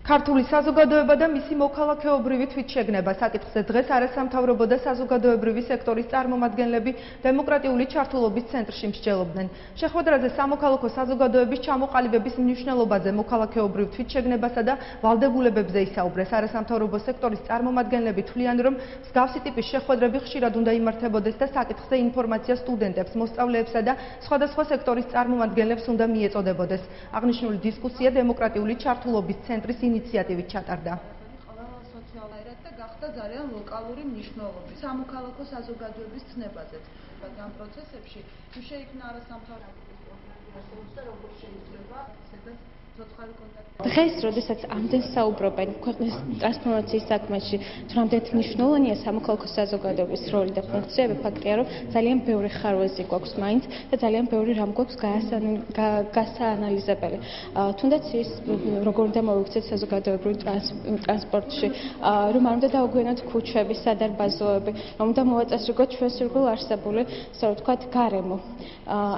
ქართული საზოგადოება და მისი მოქალაქეობრივი თვითშეგნება საკითხზე დღეს არასამთავრობო და საზოგადოებრივი სექტორის წარმომადგენლები დემოკრატიული ჩართულობის ცენტრში მსჯელობდნენ. შეხვედრაზე სამოქალაქო საზოგადოების ჩამოყალიბების მნიშვნელობაზე, მოქალაქეობრივ თვითშეგნებასა და ვალდებულებებზე ისაუბრეს. არასამთავრობო სექტორის წარმომადგენლები თვლიან, რომ მსგავსი ტიპის შეხვედრები ხშირად უნდა იმართებოდეს და საკითხზე ინფორმაცია სტუდენტებს, მოსწავლეებსა და სხვადასხვა სექტორის წარმომადგენლებს უნდა მიეწოდებოდეს. აღნიშნული დისკუსია დემოკრატიული ჩართულობის ცენტრის ინიციატივით ჩატარდა. და გახდა ძალიან ლოკალური მნიშვნელობის სამოქალაქო საზოგადოების ცნებაზე. ამ პროცესებში თუ შეიქმნა არასამთავრობო და როგორ შეიძლება ცოცხალი კონტაქტი დღეს, როდესაც ამდენ საუბრობენ ქვეყნის ტრანსფორმაციის საქმეში, თუ რამდენად მნიშვნელოვანია სამოქალაქო საზოგადოების როლი და ფუნქციები, ფაქტია, რომ ძალიან ბევრი ხარვეზი გვაქვს მაინც და ძალიან ბევრი რამ გვაქვს გასაანალიზებელი. თუნდაც ის როგორ უნდა მოვიქცეთ საზოგადოებრივ ტრანსპორტში, რომ არ უნდა დავგვიანოთ ქუჩები, სადარბაზოები, რომ უნდა მოვაწესრიგოთ ჩვენ სრულ არსებული, ასე რომ ვთქვათ, გარემო.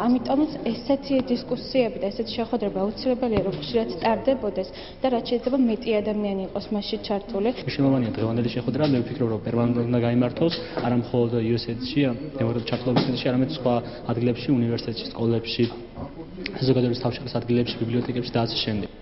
ამიტომაც ესეთი დისკუსიები და ესეთი შეხვედრები აუცილებელია, რომ ხშირად ტარდებოდეს და რაც შეიძლება მეტი ადამიანი იყოს მასში ჩართული. მნიშვნელოვანია დღევანდელი შეხვედრა, მე ვფიქრობ, რომ პერმანენტულად უნდა გაიმართოს, არა მხოლოდ USAID-ში, დემოკრატიული ჩართულობის ცენტრში, არამედ სხვა ადგილებში, უნივერსიტეტში, სკოლებში, საზოგადოების თავშეყრის ადგილებში, ბიბლიოთეკებში და ასე შემდეგ.